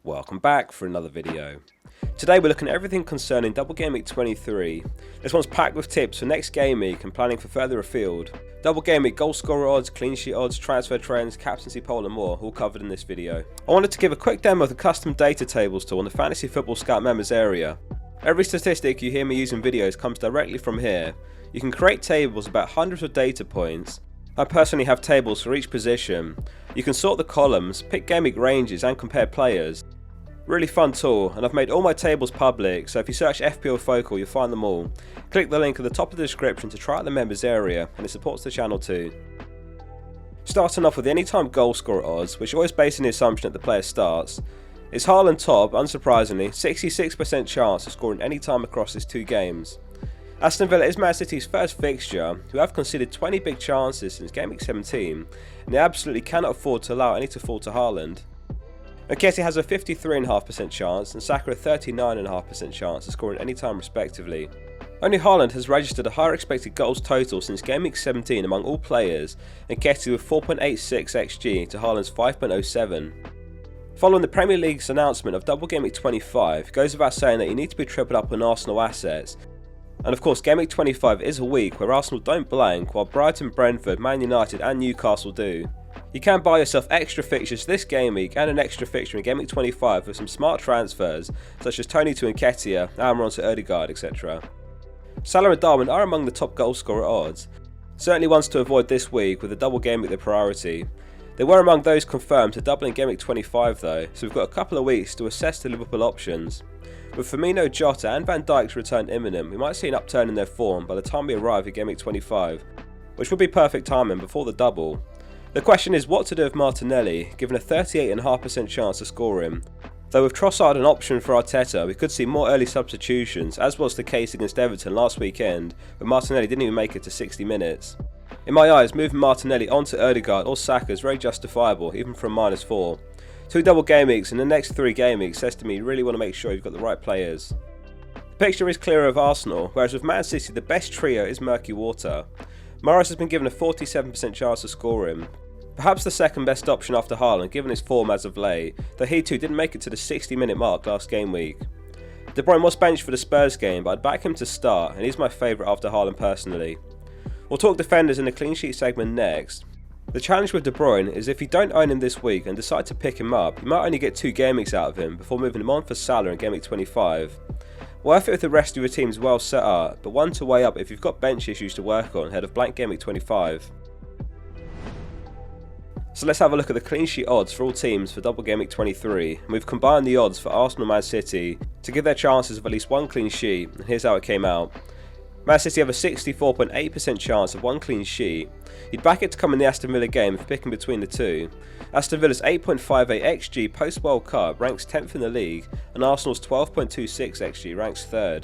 Welcome back for another video. Today we're looking at everything concerning Double Gameweek 23. This one's packed with tips for next game week and planning for further afield. Double Gameweek goal scorer odds, clean sheet odds, transfer trends, captaincy poll and more, all covered in this video. I wanted to give a quick demo of the custom data tables tool in the Fantasy Football Scout members area. Every statistic you hear me use in videos comes directly from here. You can create tables about hundreds of data points. I personally have tables for each position. You can sort the columns, pick game week ranges and compare players. Really fun tool, and I've made all my tables public, so if you search FPL you'll find them all. Click the link at the top of the description to try out the members area, and it supports the channel too. Starting off with the anytime goal scorer odds, which are always based on the assumption that the player starts. It's Haaland top, unsurprisingly, 66% chance of scoring any time across his two games. Aston Villa is Man City's first fixture, who have conceded 20 big chances since game week 17, and they absolutely cannot afford to allow any to fall to Haaland. Nketiah has a 53.5% chance and Saka a 39.5% chance of scoring any time respectively. Only Haaland has registered a higher expected goals total since game week 17 among all players, Nketiah with 4.86 xg to Haaland's 5.07. Following the Premier League's announcement of Double Gameweek 25, it goes without saying that you need to be tripled up on Arsenal assets. And of course, Game Week 25 is a week where Arsenal don't blank, while Brighton, Brentford, Man United and Newcastle do. You can buy yourself extra fixtures this game week and an extra fixture in Game Week 25 with some smart transfers, such as Tony to Nketiah, Almiron to Odegaard, etc. Salah and Darwin are among the top goal scorer odds, certainly ones to avoid this week with the double game week the priority. They were among those confirmed to double in Game Week 25 though, so we've got a couple of weeks to assess the Liverpool options. With Firmino, Jota and Van Dijk's return imminent, we might see an upturn in their form by the time we arrive at Game Week 25, which would be perfect timing before the double. The question is what to do with Martinelli, given a 38.5% chance to score him. Though with Trossard an option for Arteta, we could see more early substitutions, as was the case against Everton last weekend, where Martinelli didn't even make it to 60 minutes. In my eyes, moving Martinelli onto Odegaard or Saka is very justifiable, even from -4. 2 double game weeks in the next 3 game weeks says to me you really want to make sure you've got the right players. The picture is clearer of Arsenal, whereas with Man City the best trio is murky water. Morris has been given a 47% chance to score him. Perhaps the second best option after Haaland given his form as of late, though he too didn't make it to the 60-minute mark last game week. De Bruyne was benched for the Spurs game, but I'd back him to start, and he's my favourite after Haaland personally. We'll talk defenders in the clean sheet segment next. The challenge with De Bruyne is if you don't own him this week and decide to pick him up, you might only get 2 game weeks out of him before moving him on for Salah in game week 25. Worth it if the rest of your team is well set up, but one to weigh up if you've got bench issues to work on ahead of blank game week 25. So let's have a look at the clean sheet odds for all teams for Double Game Week 23, and we've combined the odds for Arsenal and Man City to give their chances of at least 1 clean sheet, and here's how it came out. Man City have a 64.8% chance of 1 clean sheet. You'd back it to come in the Aston Villa game if picking between the two. Aston Villa's 8.58 xg post World Cup ranks 10th in the league, and Arsenal's 12.26 xg ranks 3rd.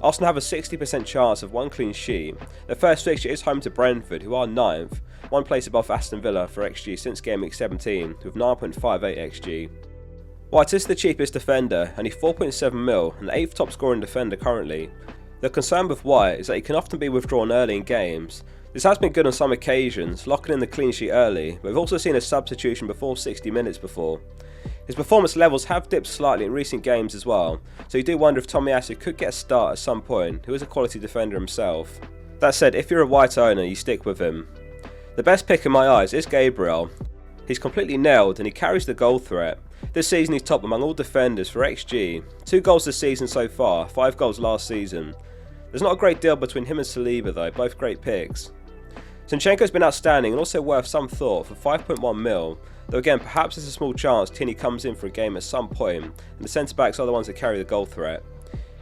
Arsenal have a 60% chance of 1 clean sheet. Their first fixture is home to Brentford, who are 9th, 1 place above Aston Villa for xg since game week 17, with 9.58 xg. White is the cheapest defender, only 4.7 mil, and the 8th top scoring defender currently. The concern with White is that he can often be withdrawn early in games. This has been good on some occasions, locking in the clean sheet early, but we've also seen a substitution before 60 minutes before. His performance levels have dipped slightly in recent games as well, so you do wonder if Tomiyasu could get a start at some point, who is a quality defender himself. That said, if you're a White owner, you stick with him. The best pick in my eyes is Gabriel. He's completely nailed and he carries the goal threat. This season he's top among all defenders for XG. 2 goals this season so far, 5 goals last season. There's not a great deal between him and Saliba though, both great picks. Zinchenko's been outstanding and also worth some thought for 5.1 mil, though again perhaps there's a small chance Tini comes in for a game at some point, and the centre backs are the ones that carry the goal threat.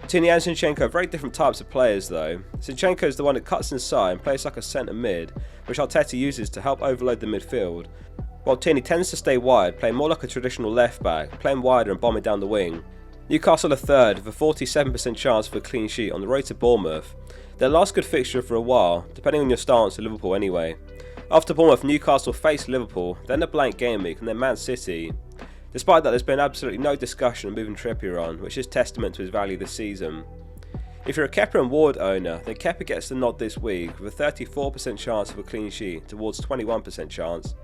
Tini and Zinchenko are very different types of players though. Zinchenko is the one that cuts inside and plays like a centre mid, which Arteta uses to help overload the midfield, while Tini tends to stay wide, playing more like a traditional left back, playing wider and bombing down the wing. Newcastle are 3rd with a 47% chance for a clean sheet on the road to Bournemouth. Their last good fixture for a while, depending on your stance to Liverpool anyway. After Bournemouth, Newcastle face Liverpool, then a blank game week and then Man City. Despite that, there's been absolutely no discussion of moving Trippier on, which is testament to his value this season. If you're a Kepa and Ward owner, then Kepa gets the nod this week with a 34% chance of a clean sheet towards 21% chance.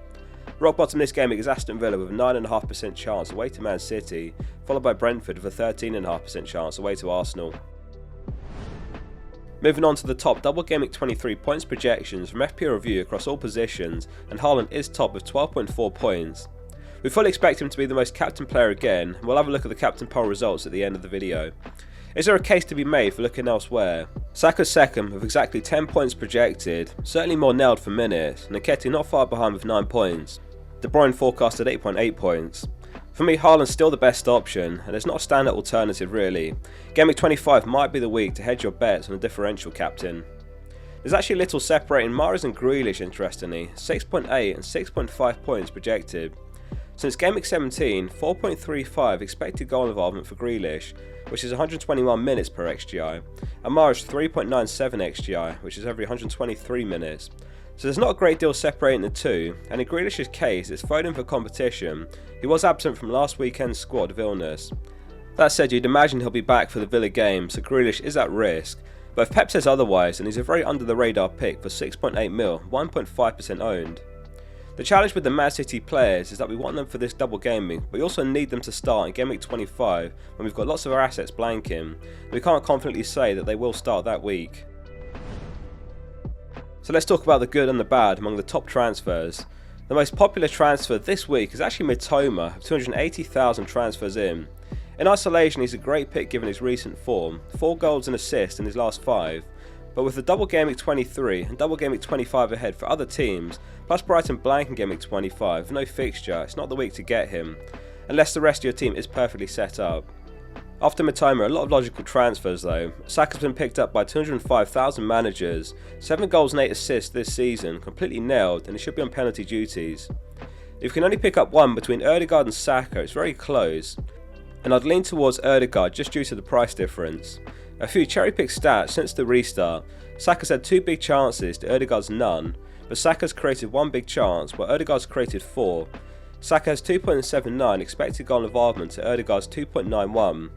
Rock bottom this game week is Aston Villa with a 9.5% chance away to Man City, followed by Brentford with a 13.5% chance away to Arsenal. Moving on to the top Double Gameweek 23 points projections from FPL Review across all positions, and Haaland is top with 12.4 points. We fully expect him to be the most captain player again, and we'll have a look at the captain poll results at the end of the video. Is there a case to be made for looking elsewhere? Saka's second with exactly 10 points projected, certainly more nailed for minutes, and Nketiah not far behind with 9 points. De Bruyne forecasted 8.8 points. For me, Haaland's still the best option, and there's not a standout alternative really. Gameweek 25 might be the week to hedge your bets on a differential captain. There's actually little separating Mahrez and Grealish interestingly, 6.8 and 6.5 points projected. Since Gameweek 17, 4.35 expected goal involvement for Grealish, which is 121 minutes per XGI, and Mahrez 3.97 XGI, which is every 123 minutes. So there's not a great deal separating the two, and in Grealish's case it's Foden for competition. He was absent from last weekend's squad of illness. That said, you'd imagine he'll be back for the Villa game, so Grealish is at risk, but if Pep says otherwise, then he's a very under the radar pick for 6.8 mil, 1.5% owned. The challenge with the Man City players is that we want them for this double gaming, but we also need them to start in Game Week 25 when we've got lots of our assets blanking. We can't confidently say that they will start that week. So let's talk about the good and the bad among the top transfers. The most popular transfer this week is actually Mitoma, with 280,000 transfers in. In isolation, he's a great pick given his recent form, 4 goals and assists in his last 5. But with the double game week 23 and double game week 25 ahead for other teams, plus Brighton blank in game week 25, no fixture, it's not the week to get him, unless the rest of your team is perfectly set up. After Mitoma, a lot of logical transfers though. Saka's been picked up by 205,000 managers, 7 goals and 8 assists this season, completely nailed, and he should be on penalty duties. If you can only pick up one between Ødegaard and Saka, it's very close, and I'd lean towards Ødegaard just due to the price difference. A few cherry-picked stats since the restart. Saka's had 2 big chances to Ødegaard's none, but Saka's created 1 big chance while Ødegaard's created 4. Saka has 2.79 expected goal involvement to Ødegaard's 2.91.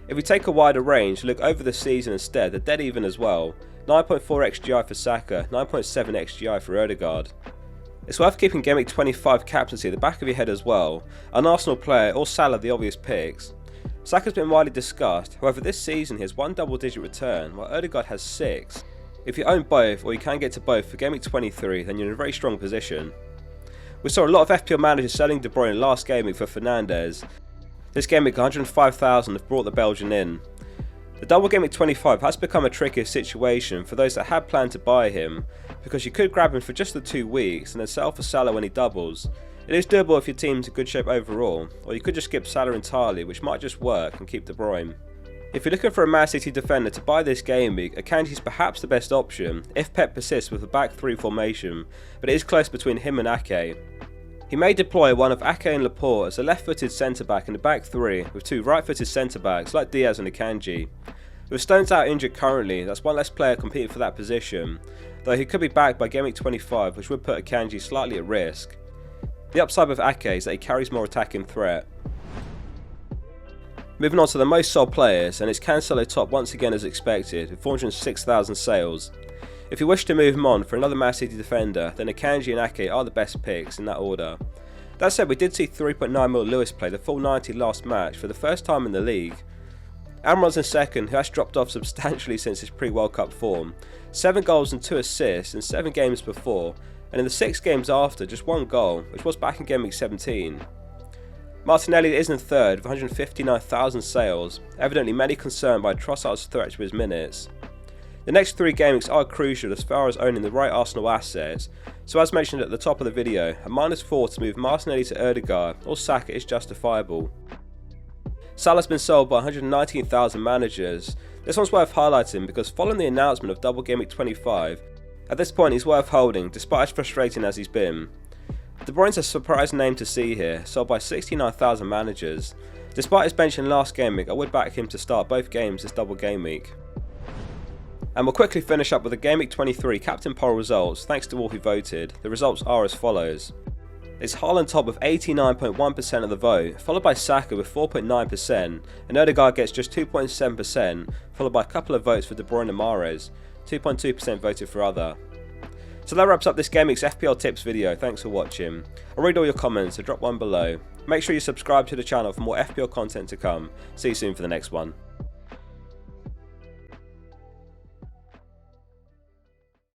If we take a wider range, look over the season instead, they're dead even as well. 9.4 XGI for Saka, 9.7 XGI for Ødegaard. It's worth keeping Game Week 25 captaincy at the back of your head as well. An Arsenal player or Salah the obvious picks. Saka's been widely discussed, however this season he has 1 double-digit return while Ødegaard has 6. If you own both, or you can get to both for Game Week 23, then you're in a very strong position. We saw a lot of FPL managers selling De Bruyne last game week for Fernandes. This game week 105,000 have brought the Belgian in. The double game week 25 has become a trickier situation for those that had planned to buy him, because you could grab him for just the 2 weeks and then sell for Salah when he doubles. It is doable if your team's in good shape overall, or you could just skip Salah entirely, which might just work, and keep De Bruyne. If you're looking for a Man City defender to buy this game week, Akanji is perhaps the best option if Pep persists with a back 3 formation, but it is close between him and Ake. He may deploy one of Ake and Laporte as a left-footed centre-back in the back 3 with 2 right-footed centre-backs like Diaz and Akanji. With Stones out injured currently, that's one less player competing for that position, though he could be back by Game Week 25, which would put Akanji slightly at risk. The upside with Ake is that he carries more attacking threat. Moving on to the most sold players, and it's Cancelo top once again as expected with 406,000 sales. If you wish to move him on for another Man City defender, then Akanji and Ake are the best picks in that order. That said, we did see 3.9 mil Lewis play the full 90 last match for the first time in the league. Amron's in second, who has dropped off substantially since his pre-World Cup form. 7 goals and 2 assists in 7 games before, and in the 6 games after, just 1 goal, which was back in Game Week 17. Martinelli is in third with 159,000 sales, evidently many concerned by Trossard's threat to his minutes. The next 3 game weeks are crucial as far as owning the right Arsenal assets, so as mentioned at the top of the video, a -4 to move Martinelli to Ødegaard or Saka is justifiable. Salah's been sold by 119,000 managers. This one's worth highlighting because following the announcement of Double Game Week 25, at this point he's worth holding despite as frustrating as he's been. De Bruyne's a surprise name to see here, sold by 69,000 managers. Despite his bench in last game week, I would back him to start both games this Double Game Week. And we'll quickly finish up with the Game Week 23 captain poll results thanks to all who voted. The results are as follows. It's Haaland top with 89.1% of the vote, followed by Saka with 4.9%, and Ødegaard gets just 2.7%, followed by a couple of votes for De Bruyne and Mahrez. 2.2% voted for other. So that wraps up this Game Week's FPL tips video. Thanks for watching. I'll read all your comments, so drop one below. Make sure you subscribe to the channel for more FPL content to come. See you soon for the next one.